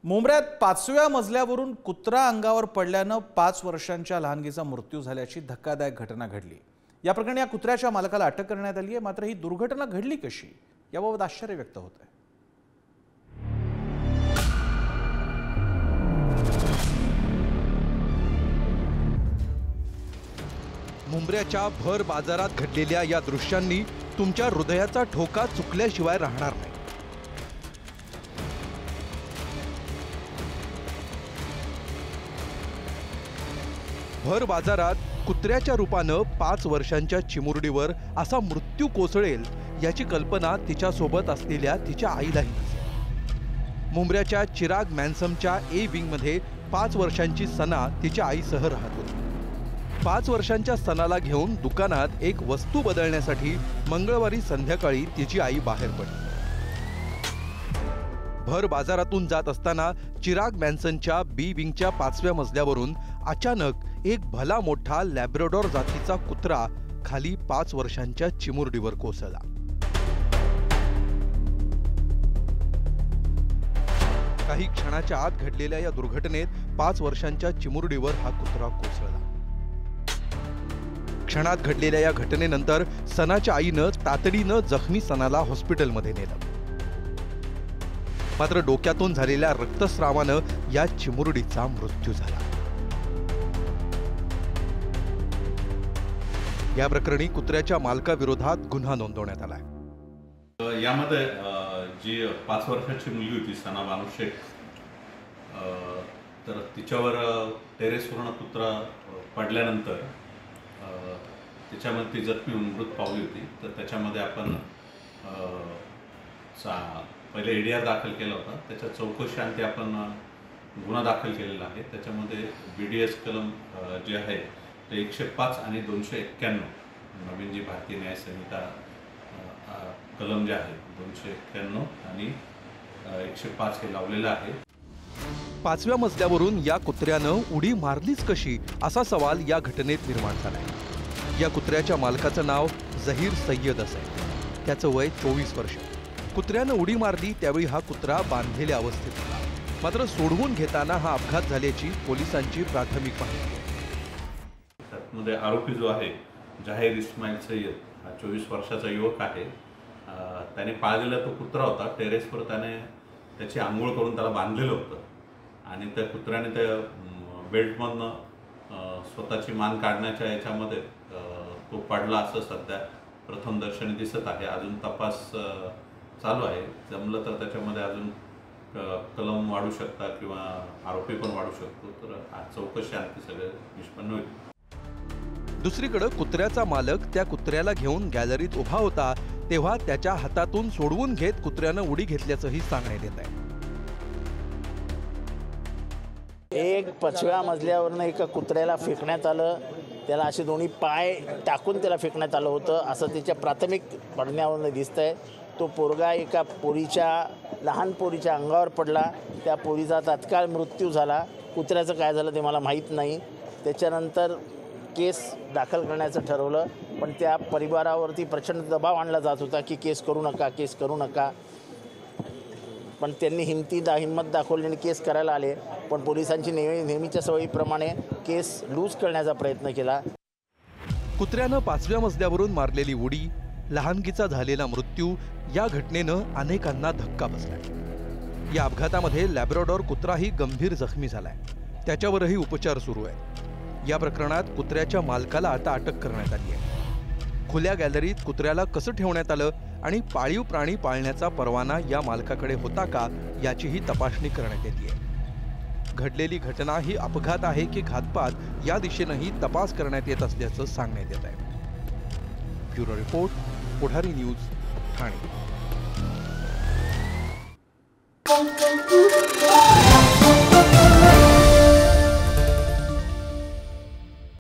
मुंबऱ्यात 5व्या मजल्यावरून कुत्रा अंगावर पडल्यानं 5 वर्षांच्या लहानगीचा मृत्यू झाल्याची धक्कादायक घटना घडली। या प्रकरणी या कुत्र्याच्या मालकाला अटक करण्यात आली आहे। मात्र ही दुर्घटना घडली कशी याबाबत आश्चर्य व्यक्त होत आहे। मुंबऱ्याच्या भर बाजारात घडलेल्या या दृश्यांनी तुमच्या हृदयाचा ठोका चुकल्याशिवाय राहणार नाही। भर बाजारात कुत्र्याच्या रूपानं 5 वर्षांच्या चिमुरडीवर असा मृत्यू कोसळेल याची कल्पना तिच्यासोबत असलेल्या तिच्या आईलाही नसेल। मुंबऱ्याच्या चिराग मॅन्समच्या ए विंगमध्ये 5 वर्षांची सना तिच्या आईसह राहत होती। 5 वर्षांच्या सनाला घेऊन दुकानात एक वस्तू बदलण्यासाठी मंगळवारी संध्याकाळी तिची आई बाहेर पडली। भर बाजारातून जात असताना चिराग मॅन्सनच्या बी विंगच्या 5व्या मजल्यावरून अचानक एक भला मोठा लॅब्राडोर जातीचा कुत्रा खाली 5 वर्षांच्या चिमुरडीवर कोसळला। काही क्षणाच्या आत घडलेल्या या दुर्घटनेत 5 वर्षांच्या चिमुरडीवर हा कुत्रा कोसळला। क्षणात घडलेल्या या घटनेनंतर सनाच्या आईनं तातडीनं जखमी सनाला हॉस्पिटलमध्ये नेलं। मात्र डोक्यातून झालेल्या रक्तस्रावानं या चिमुरडीचा मृत्यू झाला। या प्रकरणी कुत्र्याच्या मालकाविरोधात गुन्हा नोंदवण्यात आलाय। यामध्ये जी 5 वर्षाची मुलगी होती सना बानू शेख, तर तिच्यावर टेरेसवरून कुत्रा पडल्यानंतर त्याच्यामध्ये ती जखमी होऊन मृत पावली होती। तर त्याच्यामध्ये आपण पहिले एडीआर दाखल केला होता। त्याच्या चौकशीअंती आपण गुन्हा दाखल केलेला आहे। त्याच्यामध्ये BDS कलम जे आहे ते 105 आणि 291 नवीन जी भारतीय न्याय संहिता कलम जे आहे 291 आणि 105 हे लावलेलं आहे। 5व्या मजल्यावरून या कुत्र्यानं उडी मारलीच कशी असा सवाल या घटनेत निर्माण झालाय। या कुत्र्याच्या मालकाचं नाव जहीर सय्यद आहे। त्याचं वय 24 वर्ष। कुत्र्यानं उडी मारली त्यावेळी हा कुत्रा बांधलेल्या अवस्थेत होता। मात्र सोडवून घेताना हा अपघात झाल्याची पोलिसांची प्राथमिक माहिती आहे। त्यामध्ये आरोपी जो आहे जहीर इस्माईल सय्यद हा 24 वर्षाचा युवक आहे। त्याने पाळलेला तो कुत्रा होता। टेरेसवर त्याने त्याची आंघोळ करून त्याला बांधलेलं होतं आणि त्या कुत्र्याने त्या बेल्टमधनं स्वतःची मान काढण्याच्या याच्यामध्ये तो पडला असं सध्या प्रथमदर्शनी दिसत आहे। अजून तपास चालू आहे। जमलं तर त्याच्यामध्ये अजून कलम वाढू शकतात किंवा आरोपी पण वाढू शकतो। तर आज चौकशी आणखी सगळं निष्पन्न होईल। दुसरीकडे कुत्र्याचा मालक त्या कुत्र्याला घेऊन गॅलरीत उभा होता तेव्हा त्याच्या हातातून सोडवून घेत कुत्र्यानं उडी घेतल्याचंही सांगण्यात येत आहे। एक 5व्या मजल्यावरून एका कुत्र्याला फेकण्यात आलं। त्याला असे दोन्ही पाय टाकून त्याला फेकण्यात आलं होतं असं त्याच्या प्राथमिक पडण्यावरून दिसतंय। तो पोरगा एका लहान पोरीच्या अंगावर पडला। त्या पोरीचा तात्काळ मृत्यू झाला। कुत्र्याचं काय झालं ते मला माहीत नाही। त्याच्यानंतर केस दाखल करण्याचं ठरवलं, पण त्या परिवारावरती प्रचंड दबाव आणला जात होता की केस करू नका, केस करू नका। पण त्यांनी हिंमत दाखवली आणि केस करायला आले। पण पोलिसांची नेहमीच्या सवयीप्रमाणे केस लूज करण्याचा प्रयत्न केला। कुत्र्यानं 5व्या मजल्यावरून मारलेली उडी, लहानगीचा झालेला मृत्यू या घटनेनं अनेकांना धक्का बसलाय। या अपघातामध्ये लॅब्राडोर कुत्राही गंभीर जखमी झालाय। त्याच्यावरही उपचार सुरू आहेत। या प्रकरणात कुत्र्याच्या मालकाला आता अटक करण्यात आली आहे। खुल्या गॅलरीत कुत्र्याला कसं ठेवण्यात आलं आणि पाळीव प्राणी पाळण्याचा परवाना या मालकाकडे होता का याचीही तपासणी करण्यात येते। घडलेली घटना ही अपघात आहे की घातपात या दिशेनंही तपास करण्यात येत असल्याचं सांगण्यात येत आहे। ब्युरो रिपोर्ट, पुढारी न्यूज, ठाणे।